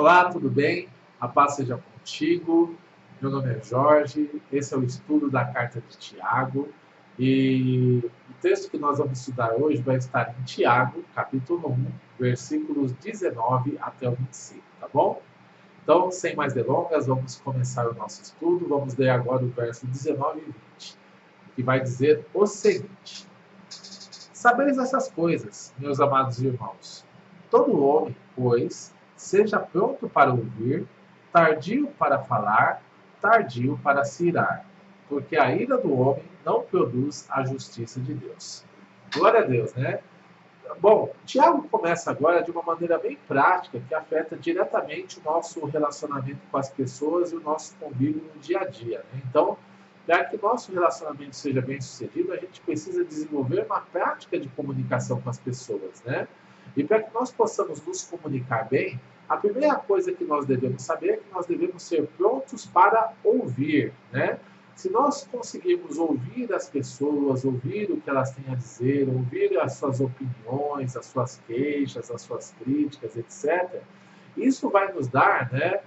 Olá, tudo bem? A paz seja contigo. Meu nome é Jorge, esse é o estudo da carta de Tiago. E o texto que nós vamos estudar hoje vai estar em Tiago, capítulo 1, versículos 19 até o 25, tá bom? Então, sem mais delongas, vamos começar o nosso estudo. Vamos ler agora o verso 19 e 20, que vai dizer o seguinte: Sabeis essas coisas, meus amados irmãos. Todo homem, pois, seja pronto para ouvir, tardio para falar, tardio para se irar, porque a ira do homem não produz a justiça de Deus. Glória a Deus, né? Bom, Tiago começa agora de uma maneira bem prática, que afeta diretamente o nosso relacionamento com as pessoas e o nosso convívio no dia a dia, né? Então, para que nosso relacionamento seja bem sucedido, a gente precisa desenvolver uma prática de comunicação com as pessoas, né? E para que nós possamos nos comunicar bem, a primeira coisa que nós devemos saber é que nós devemos ser prontos para ouvir, né? Se nós conseguirmos ouvir as pessoas, ouvir o que elas têm a dizer, ouvir as suas opiniões, as suas queixas, as suas críticas, etc., isso vai nos dar, né,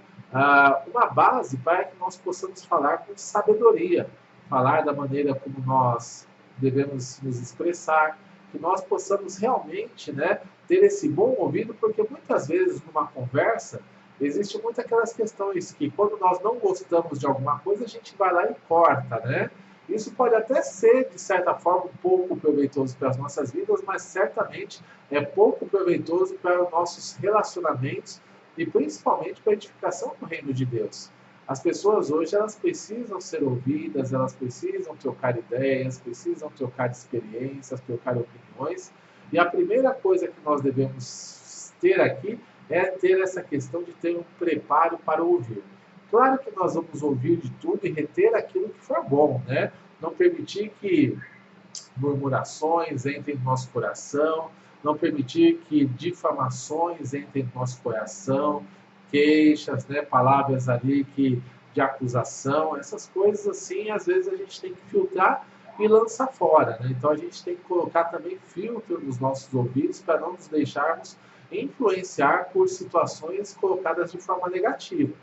uma base para que nós possamos falar com sabedoria, falar da maneira como nós devemos nos expressar, que nós possamos realmente, né, ter esse bom ouvido, porque muitas vezes numa conversa existe muito aquelas questões que quando nós não gostamos de alguma coisa, a gente vai lá e corta, né? Isso pode até ser, de certa forma, um pouco proveitoso para as nossas vidas, mas certamente é pouco proveitoso para os nossos relacionamentos e principalmente para a edificação do reino de Deus. As pessoas hoje, elas precisam ser ouvidas, elas precisam trocar ideias, precisam trocar experiências, trocar opiniões. E a primeira coisa que nós devemos ter aqui é ter essa questão de ter um preparo para ouvir. Claro que nós vamos ouvir de tudo e reter aquilo que for bom, né? Não permitir que murmurações entrem no nosso coração, não permitir que difamações entrem no nosso coração, queixas, né? Palavras ali que de acusação, essas coisas assim, às vezes a gente tem que filtrar e lançar fora, né? Então a gente tem que colocar também filtro nos nossos ouvidos para não nos deixarmos influenciar por situações colocadas de forma negativa.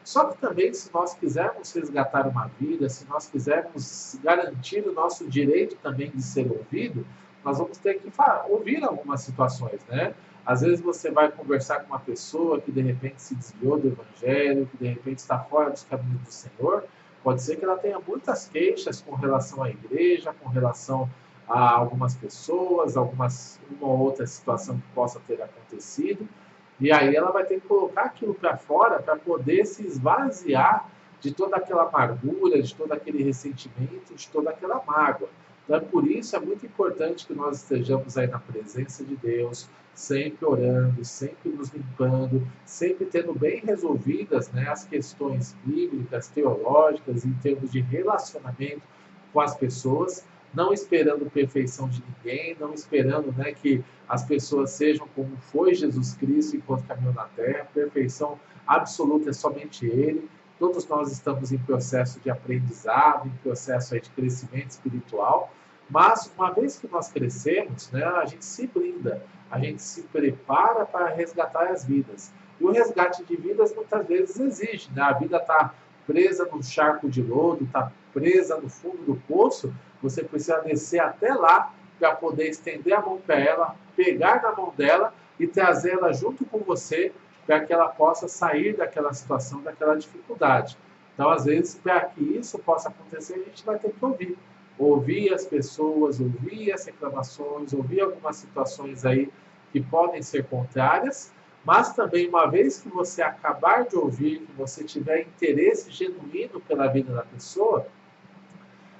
Só que também, se nós quisermos resgatar uma vida, se nós quisermos garantir o nosso direito também de ser ouvido, nós vamos ter que ouvir algumas situações, né? Às vezes você vai conversar com uma pessoa que de repente se desviou do Evangelho, que de repente está fora dos caminhos do Senhor. Pode ser que ela tenha muitas queixas com relação à igreja, com relação a algumas pessoas, uma ou outra situação que possa ter acontecido. E aí ela vai ter que colocar aquilo para fora para poder se esvaziar de toda aquela amargura, de todo aquele ressentimento, de toda aquela mágoa. Então, por isso é muito importante que nós estejamos aí na presença de Deus, sempre orando, sempre nos limpando, sempre tendo bem resolvidas, né, as questões bíblicas, teológicas, em termos de relacionamento com as pessoas, não esperando perfeição de ninguém, não esperando, né, que as pessoas sejam como foi Jesus Cristo enquanto caminhou na Terra. Perfeição absoluta é somente Ele. Todos nós estamos em processo de aprendizado, em processo aí de crescimento espiritual, mas uma vez que nós crescemos, né, a gente se blinda, a gente se prepara para resgatar as vidas. E o resgate de vidas muitas vezes exige, né? A vida está presa num charco de lodo, está presa no fundo do poço, você precisa descer até lá para poder estender a mão para ela, pegar na mão dela e trazê-la junto com você para que ela possa sair daquela situação, daquela dificuldade. Então, às vezes, para que isso possa acontecer, a gente vai ter que ouvir. Ouvir as pessoas, ouvir as reclamações, ouvir algumas situações aí que podem ser contrárias, mas também, uma vez que você acabar de ouvir, que você tiver interesse genuíno pela vida da pessoa,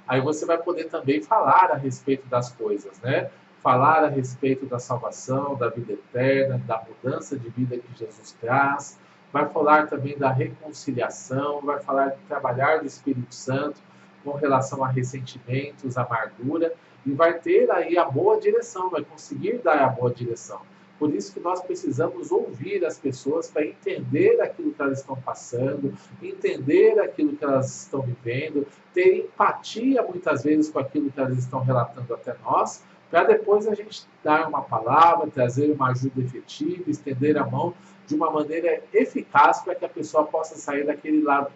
aí você vai poder também falar a respeito das coisas, né? Falar a respeito da salvação, da vida eterna, da mudança de vida que Jesus traz. Vai falar também da reconciliação, vai falar de trabalhar do Espírito Santo com relação a ressentimentos, amargura, e vai ter aí a boa direção, vai conseguir dar a boa direção. Por isso que nós precisamos ouvir as pessoas para entender aquilo que elas estão passando, entender aquilo que elas estão vivendo, ter empatia muitas vezes com aquilo que elas estão relatando até nós, para depois a gente dar uma palavra, trazer uma ajuda efetiva, estender a mão de uma maneira eficaz para que a pessoa possa sair daquele lago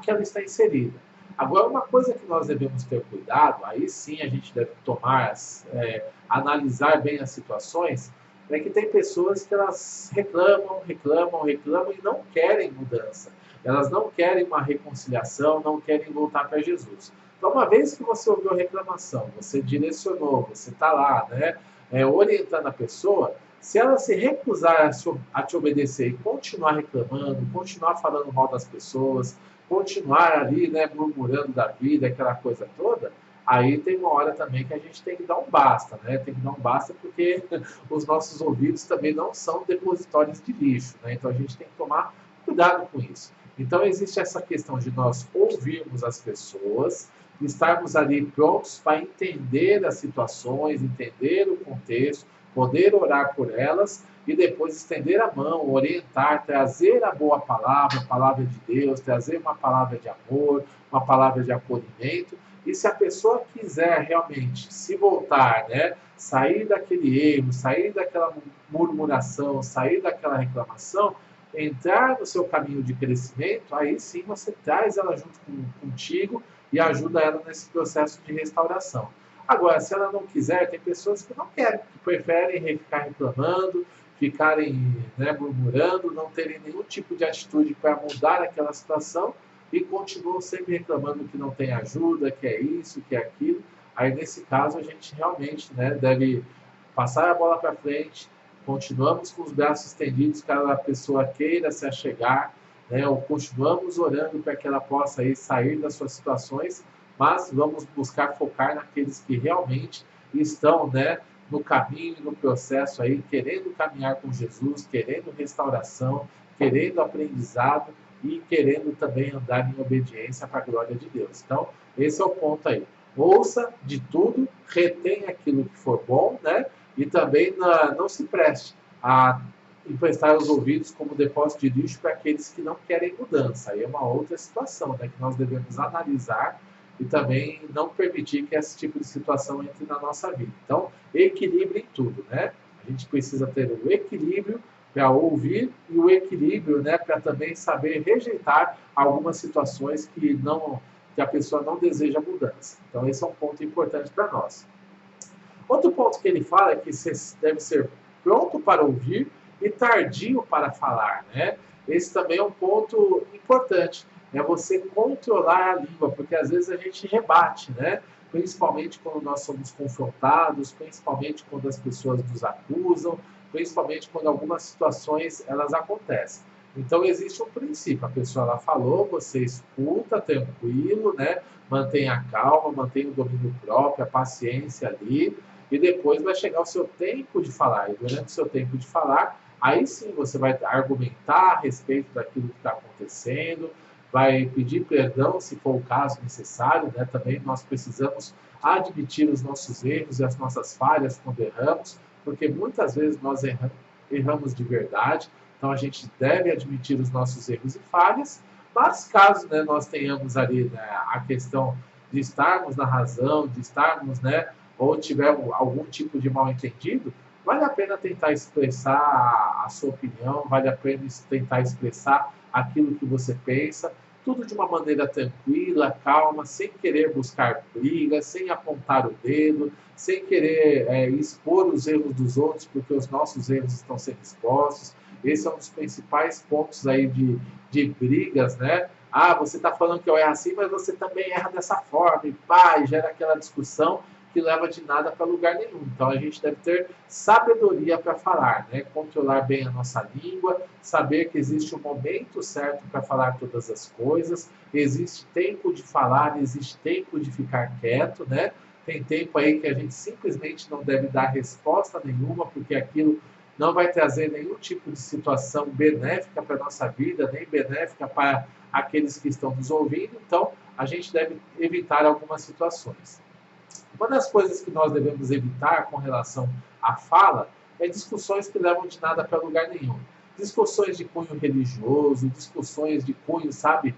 que ela está inserida. Agora, uma coisa que nós devemos ter cuidado, aí sim a gente deve analisar bem as situações, é que tem pessoas que elas reclamam e não querem mudança. Elas não querem uma reconciliação, não querem voltar para Jesus. Então, uma vez que você ouviu a reclamação, você direcionou, você está lá, né, orientando a pessoa, se ela se recusar a te obedecer e continuar reclamando, continuar falando mal das pessoas, continuar ali, né, murmurando da vida, aquela coisa toda, aí tem uma hora também que a gente tem que dar um basta, né? Tem que dar um basta porque os nossos ouvidos também não são depositórios de lixo, né? Então a gente tem que tomar cuidado com isso. Então existe essa questão de nós ouvirmos as pessoas, estarmos ali prontos para entender as situações, entender o contexto, poder orar por elas e depois estender a mão, orientar, trazer a boa palavra, a palavra de Deus, trazer uma palavra de amor, uma palavra de acolhimento. E se a pessoa quiser realmente se voltar, né, sair daquele erro, sair daquela murmuração, sair daquela reclamação, entrar no seu caminho de crescimento, aí sim você traz ela junto contigo e ajuda ela nesse processo de restauração. Agora, se ela não quiser, tem pessoas que não querem, que preferem ficar reclamando, ficarem, né, murmurando, não terem nenhum tipo de atitude para mudar aquela situação e continuam sempre reclamando que não tem ajuda, que é isso, que é aquilo. Aí, nesse caso, a gente realmente, né, deve passar a bola para frente, continuamos com os braços estendidos caso a pessoa queira se achegar, né, ou continuamos orando para que ela possa aí sair das suas situações, mas vamos buscar focar naqueles que realmente estão, né, no caminho, no processo aí, querendo caminhar com Jesus, querendo restauração, querendo aprendizado e querendo também andar em obediência para a glória de Deus. Então, esse é o ponto aí. Ouça de tudo, retém aquilo que for bom, né? E também não se preste a emprestar os ouvidos como depósito de lixo para aqueles que não querem mudança. Aí é uma outra situação, né, que nós devemos analisar e também não permitir que esse tipo de situação entre na nossa vida. Então, equilíbrio em tudo, né? A gente precisa ter o equilíbrio para ouvir e o equilíbrio, né, para também saber rejeitar algumas situações que a pessoa não deseja mudança. Então, esse é um ponto importante para nós. Outro ponto que ele fala é que você deve ser pronto para ouvir e tardio para falar, né? Esse também é um ponto importante, é você controlar a língua, porque às vezes a gente rebate, né? Principalmente quando nós somos confrontados, principalmente quando as pessoas nos acusam, principalmente quando algumas situações elas acontecem. Então existe um princípio, a pessoa ela falou, você escuta tranquilo, né? Mantenha a calma, mantenha o domínio próprio, a paciência ali, e depois vai chegar o seu tempo de falar. E durante o seu tempo de falar, aí sim você vai argumentar a respeito daquilo que está acontecendo, vai pedir perdão se for o caso necessário, né? Também nós precisamos admitir os nossos erros e as nossas falhas quando erramos, porque muitas vezes nós erramos de verdade, então a gente deve admitir os nossos erros e falhas, mas caso, né, nós tenhamos ali, né, a questão de estarmos na razão, de estarmos, né, ou tiver algum tipo de mal-entendido, vale a pena tentar expressar a sua opinião, vale a pena tentar expressar aquilo que você pensa, tudo de uma maneira tranquila, calma, sem querer buscar briga, sem apontar o dedo, sem querer expor os erros dos outros, porque os nossos erros estão sendo expostos. Esse é um dos principais pontos aí de brigas, né? Ah, você está falando que eu erro assim, mas você também erra dessa forma, e pá, e gera aquela discussão que leva de nada para lugar nenhum. Então a gente deve ter sabedoria para falar, né? Controlar bem a nossa língua, saber que existe um momento certo para falar todas as coisas, existe tempo de falar, existe tempo de ficar quieto, né? Tem tempo aí que a gente simplesmente não deve dar resposta nenhuma, porque aquilo não vai trazer nenhum tipo de situação benéfica para a nossa vida, nem benéfica para aqueles que estão nos ouvindo. Então, a gente deve evitar algumas situações. Uma das coisas que nós devemos evitar com relação à fala é discussões que levam de nada para lugar nenhum. Discussões de cunho religioso, discussões de cunho, sabe,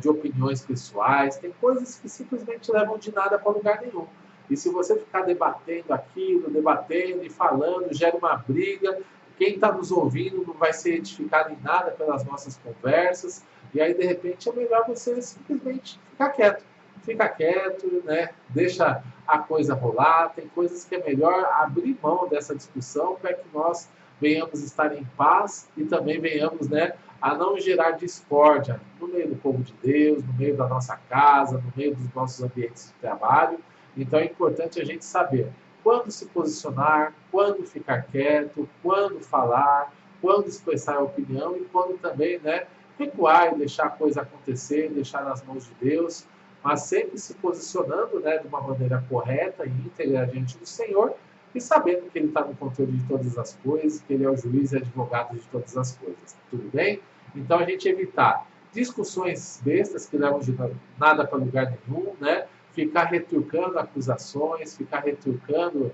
de opiniões pessoais. Tem coisas que simplesmente levam de nada para lugar nenhum. E se você ficar debatendo aquilo, debatendo e falando, gera uma briga, quem está nos ouvindo não vai ser edificado em nada pelas nossas conversas, e aí de repente é melhor você simplesmente ficar quieto. Fica quieto, né? Deixa a coisa rolar. Tem coisas que é melhor abrir mão dessa discussão para que nós venhamos estar em paz e também venhamos, né, a não gerar discórdia no meio do povo de Deus, no meio da nossa casa, no meio dos nossos ambientes de trabalho. Então é importante a gente saber quando se posicionar, quando ficar quieto, quando falar, quando expressar a opinião e quando também, né, recuar e deixar a coisa acontecer, deixar nas mãos de Deus, mas sempre se posicionando, né, de uma maneira correta e íntegra diante do Senhor e sabendo que Ele está no controle de todas as coisas, que Ele é o juiz e advogado de todas as coisas. Tudo bem? Então a gente evitar discussões bestas que levam de nada para lugar nenhum, né? Ficar retrucando acusações, ficar retrucando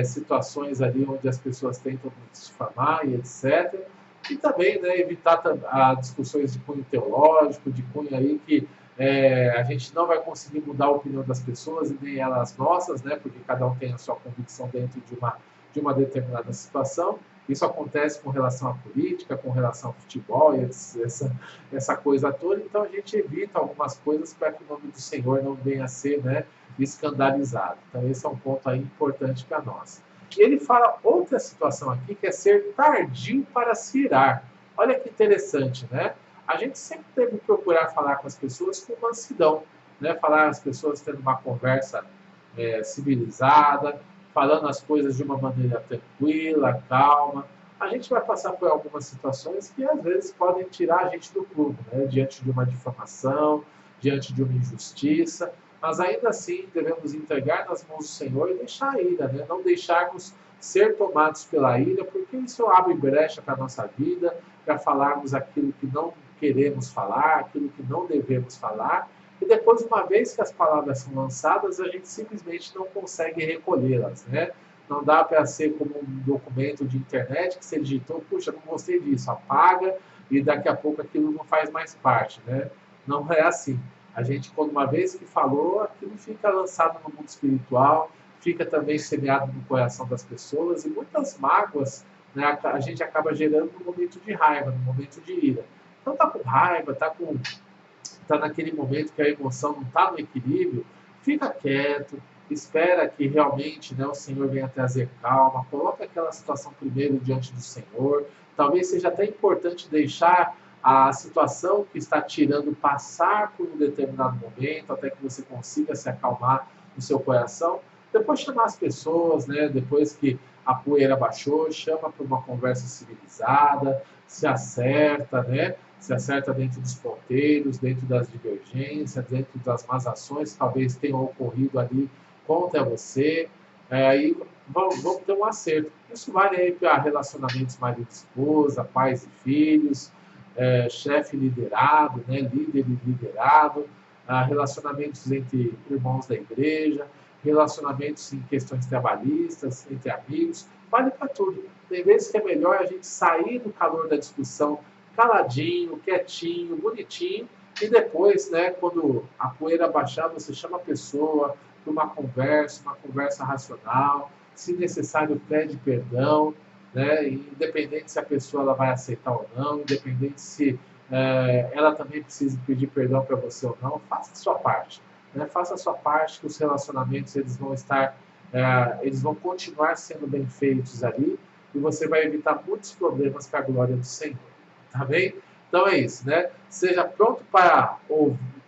situações ali onde as pessoas tentam nos difamar e etc. E também, né, evitar discussões de cunho teológico, de cunho aí que a gente não vai conseguir mudar a opinião das pessoas e nem elas nossas, né, porque cada um tem a sua convicção dentro de uma determinada situação. Isso acontece com relação à política, com relação ao futebol e essa coisa toda. Então a gente evita algumas coisas para que o nome do Senhor não venha a ser, né, escandalizado. Então esse é um ponto aí importante para nós. E ele fala outra situação aqui que é ser tardio para se irar. Olha que interessante, né? A gente sempre deve procurar falar com as pessoas com mansidão, né? Falar as pessoas tendo uma conversa civilizada, falando as coisas de uma maneira tranquila, calma. A gente vai passar por algumas situações que às vezes podem tirar a gente do clube, né? Diante de uma difamação, diante de uma injustiça, mas ainda assim devemos entregar nas mãos do Senhor e deixar a ira, né? Não deixarmos ser tomados pela ira, porque isso abre brecha para a nossa vida, para falarmos aquilo que não queremos falar, aquilo que não devemos falar, e depois, uma vez que as palavras são lançadas, a gente simplesmente não consegue recolhê-las, né? Não dá para ser como um documento de internet que você digitou, puxa, não gostei disso, apaga e daqui a pouco aquilo não faz mais parte, né? Não é assim. A gente, quando uma vez que falou, aquilo fica lançado no mundo espiritual, fica também semeado no coração das pessoas e muitas mágoas, né, a gente acaba gerando no momento de raiva, no momento de ira. Então tá com raiva, tá naquele momento que a emoção não está no equilíbrio, fica quieto, espera que realmente, né, o Senhor venha trazer calma, coloca aquela situação primeiro diante do Senhor. Talvez seja até importante deixar a situação que está tirando passar por um determinado momento, até que você consiga se acalmar no seu coração. Depois chamar as pessoas, né, depois que a poeira baixou, chama para uma conversa civilizada, se acerta, né? Se acerta dentro dos ponteiros, dentro das divergências, dentro das más ações que talvez tenham ocorrido ali contra você. Aí vamos ter um acerto. Isso vale aí para relacionamentos marido e esposa, pais e filhos, chefe e liderado, né, líder e liderado, relacionamentos entre irmãos da igreja, relacionamentos em questões trabalhistas, entre amigos, vale para tudo. Tem vezes que é melhor a gente sair do calor da discussão caladinho, quietinho, bonitinho, e depois, né, quando a poeira baixar, você chama a pessoa para uma conversa racional, se necessário pede perdão, né, independente se a pessoa ela vai aceitar ou não, independente se ela também precisa pedir perdão para você ou não, faça a sua parte, né, faça a sua parte que os relacionamentos eles vão estar, eles vão continuar sendo bem feitos ali e você vai evitar muitos problemas para a glória do Senhor. Tá bem? Então é isso, né? Seja pronto para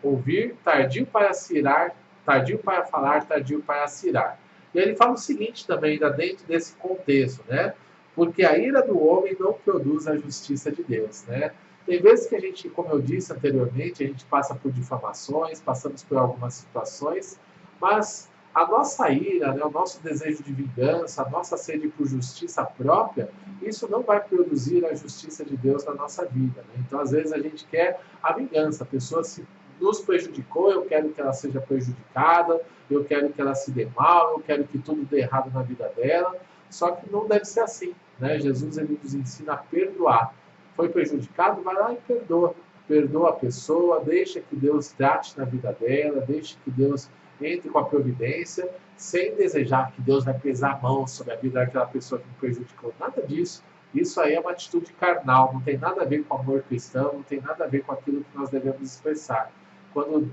ouvir, tardio para se irar, tardio para falar, tardio para se irar. E ele fala o seguinte também, ainda dentro desse contexto, né? Porque a ira do homem não produz a justiça de Deus, né? Tem vezes que a gente, como eu disse anteriormente, a gente passa por difamações, passamos por algumas situações, mas a nossa ira, né, o nosso desejo de vingança, a nossa sede por justiça própria, isso não vai produzir a justiça de Deus na nossa vida, né? Então, às vezes, a gente quer a vingança. A pessoa se nos prejudicou, eu quero que ela seja prejudicada, eu quero que ela se dê mal, eu quero que tudo dê errado na vida dela. Só que não deve ser assim, né? Jesus ele nos ensina a perdoar. Foi prejudicado? Vai lá e perdoa. Perdoa a pessoa, deixa que Deus trate na vida dela, deixa que Deus entre com a providência, sem desejar que Deus vai pesar a mão sobre a vida daquela pessoa que me prejudicou. Nada disso. Isso aí é uma atitude carnal, não tem nada a ver com amor cristão, não tem nada a ver com aquilo que nós devemos expressar. Quando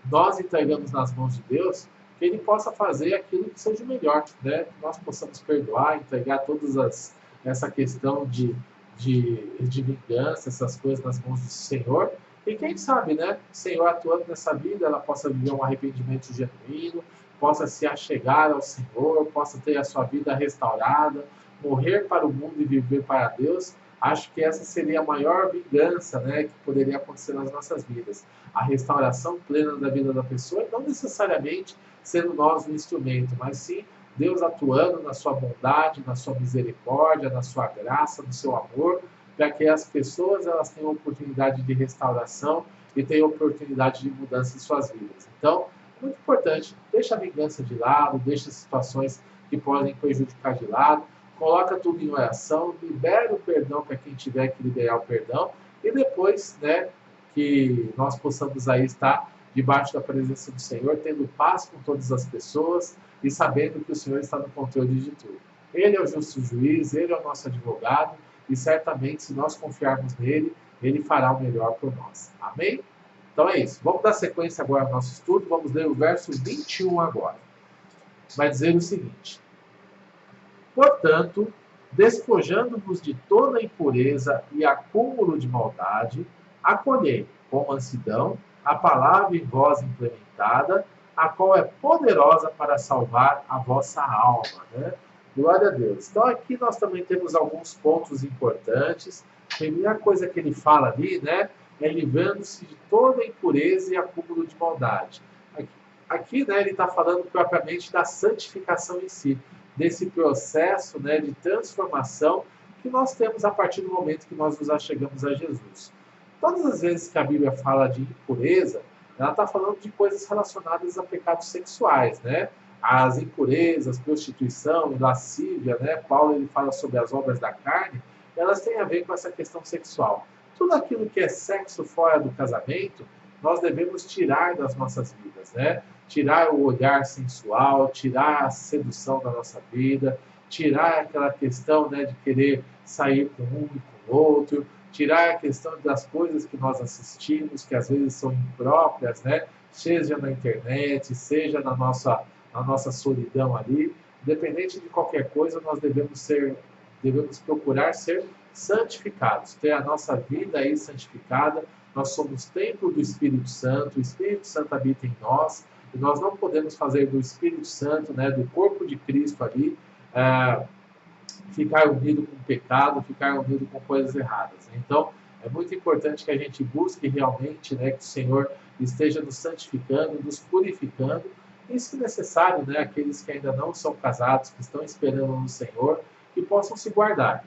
nós entregamos nas mãos de Deus, que Ele possa fazer aquilo que seja o melhor, né? Que nós possamos perdoar, entregar essa questão de vingança, essas coisas nas mãos do Senhor. E quem sabe, né? O Senhor atuando nessa vida, ela possa viver um arrependimento genuíno, possa se achegar ao Senhor, possa ter a sua vida restaurada, morrer para o mundo e viver para Deus. Acho que essa seria a maior vingança, né, que poderia acontecer nas nossas vidas. A restauração plena da vida da pessoa, e não necessariamente sendo nós um instrumento, mas sim Deus atuando na sua bondade, na sua misericórdia, na sua graça, no seu amor, para que as pessoas elas tenham oportunidade de restauração e tenham oportunidade de mudança em suas vidas. Então, muito importante, deixa a vingança de lado, deixa as situações que podem prejudicar de lado, coloca tudo em oração, libera o perdão para quem tiver que liberar o perdão, e depois, né, que nós possamos aí estar debaixo da presença do Senhor, tendo paz com todas as pessoas e sabendo que o Senhor está no controle de tudo. Ele é o justo juiz, Ele é o nosso advogado, e certamente, se nós confiarmos nele, Ele fará o melhor por nós. Amém? Então é isso. Vamos dar sequência agora ao nosso estudo. Vamos ler o verso 21 agora. Vai dizer o seguinte: portanto, despojando-vos de toda impureza e acúmulo de maldade, acolhei com mansidão a palavra em vós implementada, a qual é poderosa para salvar a vossa alma. Né? Glória a Deus. Então aqui nós também temos alguns pontos importantes. A primeira coisa que ele fala ali, né, é livrando-se de toda impureza e acúmulo de maldade. Aqui né, ele está falando propriamente da santificação em si, desse processo, né, de transformação que nós temos a partir do momento que nós nos achegamos a Jesus. Todas as vezes que a Bíblia fala de impureza, ela está falando de coisas relacionadas a pecados sexuais, né? As impurezas, prostituição e lascívia, né? Paulo ele fala sobre as obras da carne, elas têm a ver com essa questão sexual. Tudo aquilo que é sexo fora do casamento, nós devemos tirar das nossas vidas, né? Tirar o olhar sensual, tirar a sedução da nossa vida, tirar aquela questão, né, de querer sair com um e com o outro, tirar a questão das coisas que nós assistimos, que às vezes são impróprias, né? Seja na internet, seja na nossa solidão ali. Independente de qualquer coisa, nós devemos procurar ser santificados, ter a nossa vida aí santificada. Nós somos templo do Espírito Santo, o Espírito Santo habita em nós, e nós não podemos fazer do Espírito Santo, né, do corpo de Cristo ali, ficar unido com o pecado, ficar unido com coisas erradas. Então, é muito importante que a gente busque realmente, né, que o Senhor esteja nos santificando, nos purificando, e, se necessário, né, aqueles que ainda não são casados, que estão esperando no Senhor, que possam se guardar,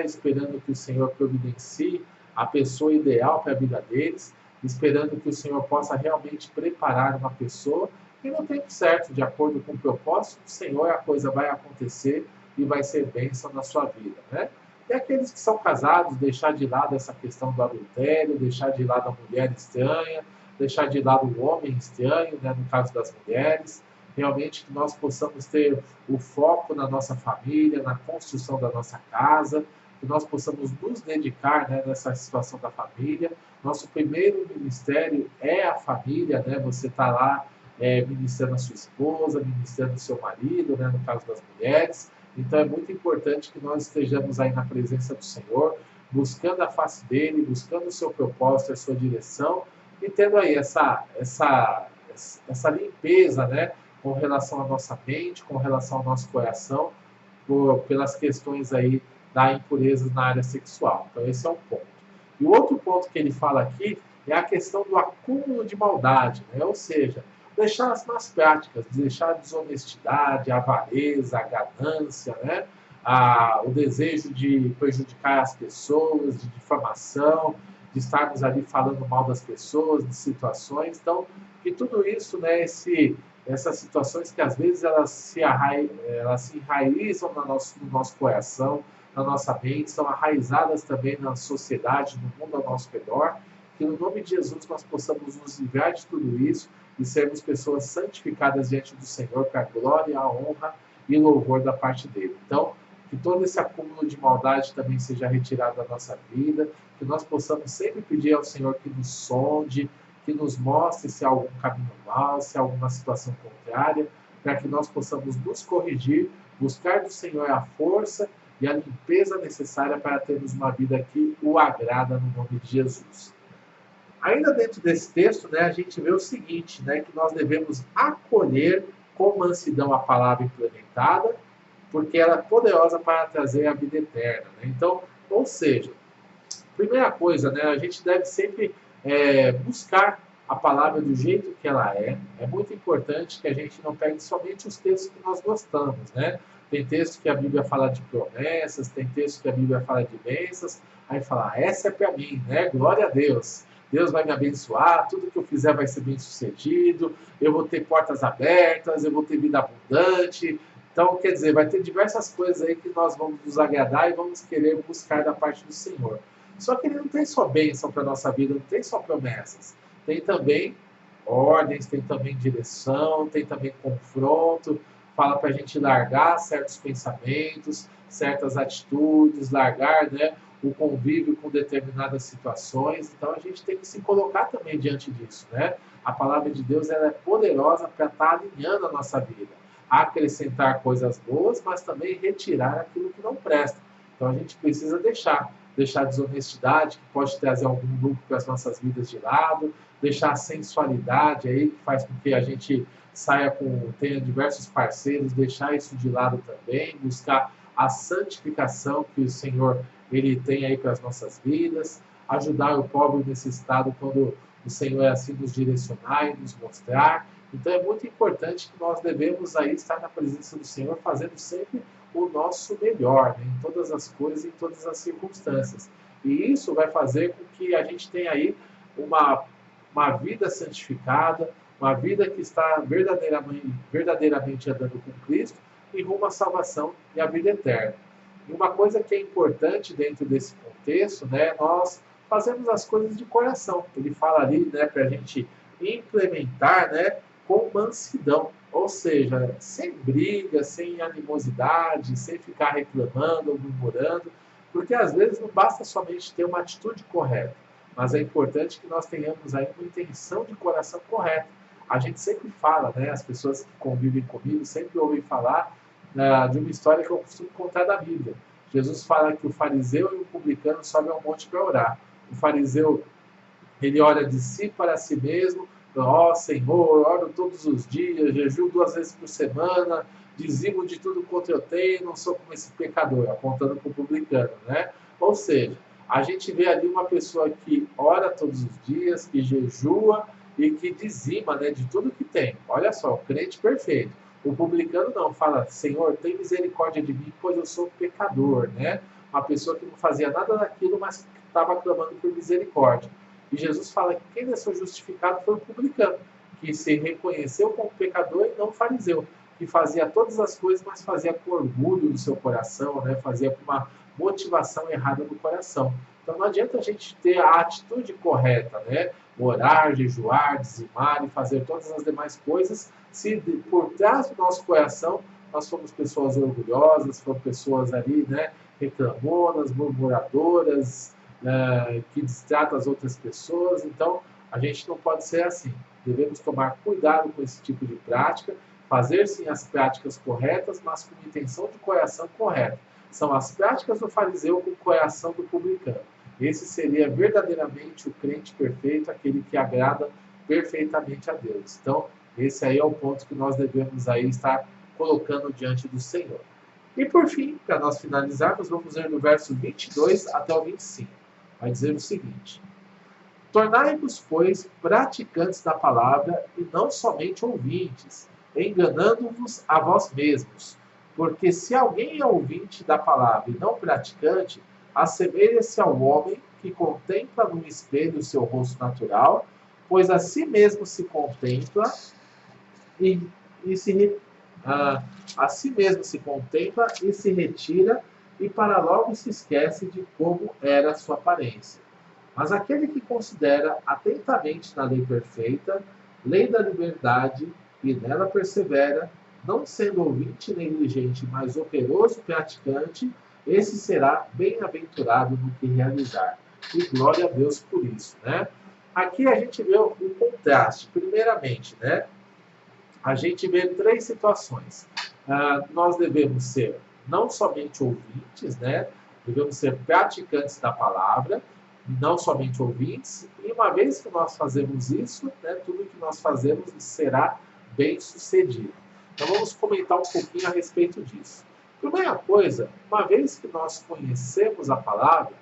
esperando que o Senhor providencie a pessoa ideal para a vida deles, esperando que o Senhor possa realmente preparar uma pessoa, e no tempo certo, de acordo com o propósito do Senhor, a coisa vai acontecer e vai ser bênção na sua vida, né? E aqueles que são casados, deixar de lado essa questão do adultério, deixar de lado a mulher estranha, deixar de lado o homem estranho, né, no caso das mulheres, realmente que nós possamos ter o foco na nossa família, na construção da nossa casa, que nós possamos nos dedicar, né, nessa situação da família. Nosso primeiro ministério é a família, né? Você está lá ministrando a sua esposa, ministrando o seu marido, né, no caso das mulheres. Então é muito importante que nós estejamos aí na presença do Senhor, buscando a face dele, buscando o seu propósito, a sua direção, e tendo aí essa limpeza, né, com relação à nossa mente, com relação ao nosso coração, pelas questões aí da impureza na área sexual. Então esse é um ponto. E o outro ponto que ele fala aqui é a questão do acúmulo de maldade, né? Ou seja, deixar as más práticas, deixar a desonestidade, a avareza, a ganância, né? O desejo de prejudicar as pessoas, de difamação, de estarmos ali falando mal das pessoas, de situações. Então, que tudo isso, né, essas situações que às vezes elas se enraizam no nosso coração, na nossa mente, são arraizadas também na sociedade, no mundo ao nosso redor, que no nome de Jesus nós possamos nos livrar de tudo isso e sermos pessoas santificadas diante do Senhor para a glória, a honra e louvor da parte dele. Então, que todo esse acúmulo de maldade também seja retirado da nossa vida, que nós possamos sempre pedir ao Senhor que nos sonde, que nos mostre se há algum caminho mau, se há alguma situação contrária, para que nós possamos nos corrigir, buscar do Senhor a força e a limpeza necessária para termos uma vida que o agrada no nome de Jesus. Ainda dentro desse texto, né, a gente vê o seguinte, né, que nós devemos acolher com mansidão a palavra implementada, porque ela é poderosa para trazer a vida eterna. Né? Então, ou seja, primeira coisa, né, a gente deve sempre buscar a palavra do jeito que ela é. É muito importante que a gente não pegue somente os textos que nós gostamos, né? Tem texto que a Bíblia fala de promessas, tem texto que a Bíblia fala de bênçãos, aí fala, essa é para mim, né? Glória a Deus. Deus vai me abençoar, tudo que eu fizer vai ser bem sucedido, eu vou ter portas abertas, eu vou ter vida abundante. Então, quer dizer, vai ter diversas coisas aí que nós vamos nos agradar e vamos querer buscar da parte do Senhor. Só que ele não tem só bênção para a nossa vida, não tem só promessas. Tem também ordens, tem também direção, tem também confronto, fala para a gente largar certos pensamentos, certas atitudes, largar, né, o convívio com determinadas situações. Então a gente tem que se colocar também diante disso, né? A palavra de Deus ela é poderosa para estar alinhando a nossa vida, acrescentar coisas boas, mas também retirar aquilo que não presta. Então a gente precisa deixar a desonestidade, que pode trazer algum lucro para as nossas vidas de lado, deixar a sensualidade aí, que faz com que a gente tenha diversos parceiros, deixar isso de lado também, buscar a santificação que o Senhor ele tem aí para as nossas vidas, ajudar o pobre e o necessitado quando o Senhor assim nos direcionar e nos mostrar. Então é muito importante que nós devemos aí estar na presença do Senhor, fazendo sempre o nosso melhor, né, em todas as coisas, em todas as circunstâncias. E isso vai fazer com que a gente tenha aí uma vida santificada, uma vida que está verdadeiramente andando com Cristo e rumo à salvação e à vida eterna. E uma coisa que é importante dentro desse contexto, né, nós fazemos as coisas de coração. Ele fala ali, né, para a gente implementar, né, com mansidão, ou seja, sem briga, sem animosidade, sem ficar reclamando ou murmurando, porque às vezes não basta somente ter uma atitude correta, mas é importante que nós tenhamos aí uma intenção de coração correta. A gente sempre fala, né, as pessoas que convivem comigo sempre ouvem falar de uma história que eu costumo contar da Bíblia. Jesus fala que o fariseu e o publicano sobem ao monte para orar. O fariseu, ele ora de si para si mesmo, ó Senhor, eu oro todos os dias, jejuo 2 vezes por semana, dizimo de tudo quanto eu tenho, não sou como esse pecador, apontando para o publicano, né? Ou seja, a gente vê ali uma pessoa que ora todos os dias, que jejua e que dizima, né, de tudo que tem. Olha só, o crente perfeito. O publicano não, fala, Senhor, tem misericórdia de mim, pois eu sou pecador, né? Uma pessoa que não fazia nada daquilo, mas estava clamando por misericórdia. E Jesus fala que quem desceu justificado foi o publicano, que se reconheceu como pecador e não fariseu, que fazia todas as coisas, mas fazia com orgulho no seu coração, né? Fazia com uma motivação errada no coração. Então não adianta a gente ter a atitude correta, né? Orar, jejuar, dizimar e fazer todas as demais coisas, se por trás do nosso coração nós somos pessoas orgulhosas, somos pessoas ali, né, reclamonas, murmuradoras, que distratam as outras pessoas. Então a gente não pode ser assim. Devemos tomar cuidado com esse tipo de prática, fazer sim as práticas corretas, mas com intenção de coração correta. São as práticas do fariseu com o coração do publicano. Esse seria verdadeiramente o crente perfeito, aquele que agrada perfeitamente a Deus. Então, esse aí é o ponto que nós devemos aí estar colocando diante do Senhor. E por fim, para nós finalizarmos, vamos ler no verso 22 até o 25. Vai dizer o seguinte: tornai-vos, pois, praticantes da palavra e não somente ouvintes, enganando-vos a vós mesmos. Porque se alguém é ouvinte da palavra e não praticante, assemelha-se ao homem que contempla no espelho o seu rosto natural, pois a si mesmo se contempla a si mesmo se contempla e se retira, e para logo se esquece de como era a sua aparência. Mas aquele que considera atentamente na lei perfeita, lei da liberdade, e nela persevera, não sendo ouvinte negligente, mas operoso praticante, esse será bem-aventurado no que realizar. E glória a Deus por isso, né? Aqui a gente vê o contraste. Primeiramente, né? A gente vê três situações. Nós devemos ser não somente ouvintes, né? Devemos ser praticantes da palavra, não somente ouvintes. E uma vez que nós fazemos isso, né, tudo que nós fazemos será bem sucedido. Então vamos comentar um pouquinho a respeito disso. Primeira coisa, uma vez que nós conhecemos a palavra,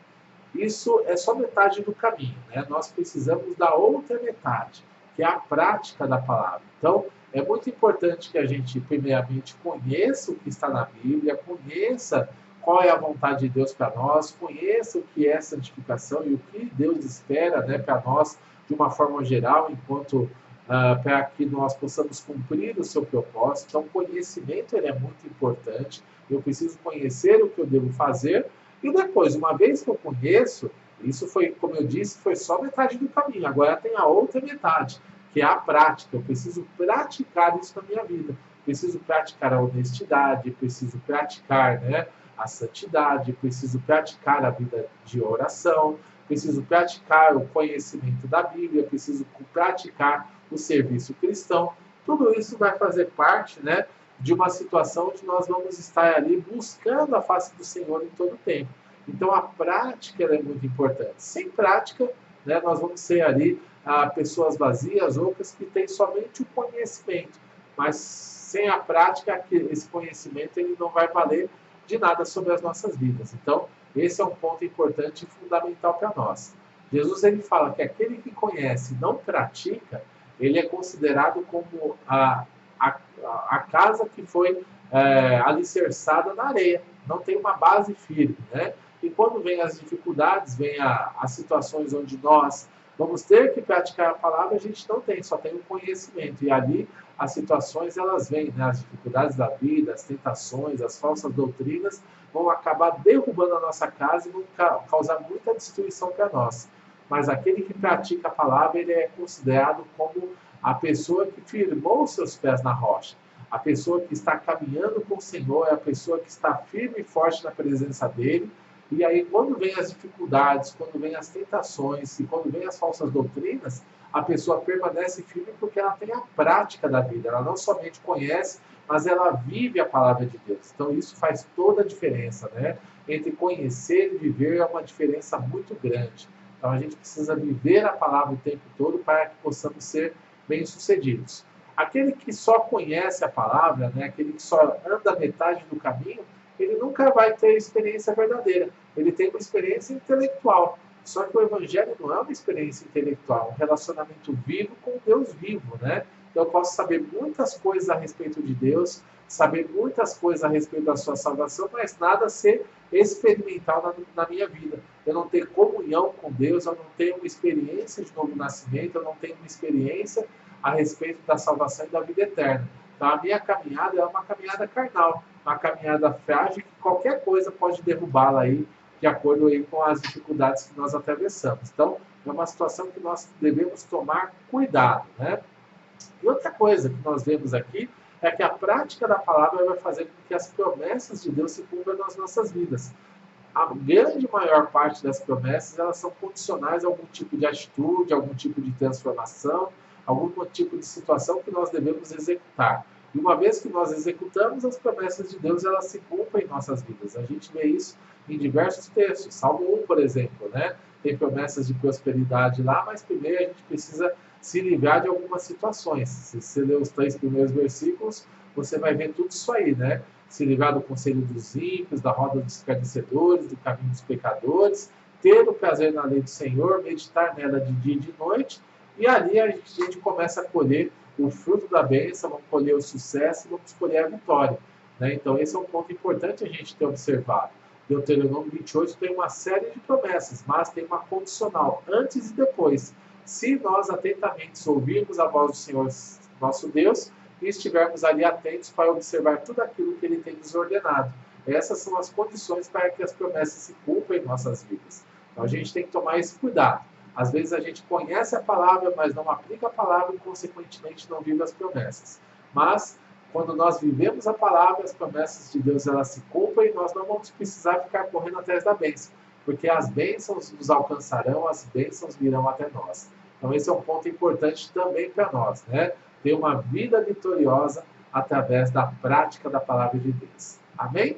isso é só metade do caminho, né? Nós precisamos da outra metade, que é a prática da palavra. Então, é muito importante que a gente, primeiramente, conheça o que está na Bíblia, conheça qual é a vontade de Deus para nós, conheça o que é santificação e o que Deus espera, né, para nós, de uma forma geral, enquanto para que nós possamos cumprir o seu propósito. Então, o conhecimento ele é muito importante. Eu preciso conhecer o que eu devo fazer e depois, uma vez que eu conheço, isso foi, como eu disse, foi só metade do caminho. Agora tem a outra metade, que é a prática. Eu preciso praticar isso na minha vida. Preciso praticar a honestidade, preciso praticar, né, a santidade, preciso praticar a vida de oração, preciso praticar o conhecimento da Bíblia, preciso praticar o serviço cristão. Tudo isso vai fazer parte, né, de uma situação onde nós vamos estar ali buscando a face do Senhor em todo o tempo. Então a prática é muito importante. Sem prática, né, nós vamos ser ali pessoas vazias, outras que têm somente o conhecimento, mas sem a prática, esse conhecimento ele não vai valer de nada sobre as nossas vidas. Então, esse é um ponto importante e fundamental para nós. Jesus ele fala que aquele que conhece e não pratica, ele é considerado como a casa que foi alicerçada na areia, não tem uma base firme, né? E quando vem as dificuldades, vem as situações onde nós vamos ter que praticar a palavra, a gente não tem, só tem o conhecimento. E ali as situações elas vêm, né? As dificuldades da vida, as tentações, as falsas doutrinas vão acabar derrubando a nossa casa e vão causar muita destruição para nós. Mas aquele que pratica a palavra, ele é considerado como a pessoa que firmou seus pés na rocha. A pessoa que está caminhando com o Senhor é a pessoa que está firme e forte na presença dele. E aí, quando vem as dificuldades, quando vem as tentações e quando vem as falsas doutrinas, a pessoa permanece firme porque ela tem a prática da vida. Ela não somente conhece, mas ela vive a palavra de Deus. Então, isso faz toda a diferença, né? Entre conhecer e viver é uma diferença muito grande. Então, a gente precisa viver a palavra o tempo todo para que possamos ser bem-sucedidos. Aquele que só conhece a palavra, né, aquele que só anda metade do caminho, ele nunca vai ter experiência verdadeira. Ele tem uma experiência intelectual. Só que o evangelho não é uma experiência intelectual, é um relacionamento vivo com Deus vivo, né? Então eu posso saber muitas coisas a respeito de Deus, saber muitas coisas a respeito da sua salvação, mas nada ser experimental na minha vida. Eu não tenho comunhão com Deus, eu não tenho uma experiência de novo nascimento, eu não tenho uma experiência a respeito da salvação e da vida eterna. Então a minha caminhada é uma caminhada carnal, uma caminhada frágil que qualquer coisa pode derrubá-la aí, de acordo aí com as dificuldades que nós atravessamos. Então é uma situação que nós devemos tomar cuidado, né? E outra coisa que nós vemos aqui é que a prática da palavra vai fazer com que as promessas de Deus se cumpram nas nossas vidas. A grande maior parte das promessas elas são condicionais a algum tipo de atitude, algum tipo de transformação, algum tipo de situação que nós devemos executar. E uma vez que nós executamos, as promessas de Deus elas se cumprem em nossas vidas. A gente vê isso em diversos textos. Salmo 1, por exemplo, né? Tem promessas de prosperidade lá, mas primeiro a gente precisa se livrar de algumas situações. Se você ler os 3 primeiros versículos, você vai ver tudo isso aí, né? Se livrar do conselho dos ímpios, da roda dos escarnecedores, do caminho dos pecadores, ter o prazer na lei do Senhor, meditar nela de dia e de noite, e ali a gente começa a colher o fruto da bênção, vamos colher o sucesso, vamos colher a vitória, né? Então esse é um ponto importante a gente ter observado. Deuteronômio 28 tem uma série de promessas, mas tem uma condicional, antes e depois. Se nós atentamente ouvirmos a voz do Senhor nosso Deus, e estivermos ali atentos para observar tudo aquilo que Ele tem nos ordenado. Essas são as condições para que as promessas se cumpram em nossas vidas. Então a gente tem que tomar esse cuidado. Às vezes a gente conhece a palavra, mas não aplica a palavra e, consequentemente, não vive as promessas. Mas quando nós vivemos a palavra, as promessas de Deus elas se cumprem e nós não vamos precisar ficar correndo atrás da bênção, porque as bênçãos nos alcançarão, as bênçãos virão até nós. Então esse é um ponto importante também para nós, né? Ter uma vida vitoriosa através da prática da palavra de Deus. Amém?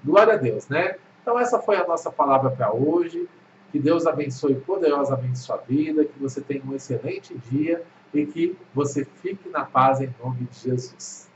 Glória a Deus, né? Então essa foi a nossa palavra para hoje. Que Deus abençoe poderosamente sua vida, que você tenha um excelente dia e que você fique na paz em nome de Jesus.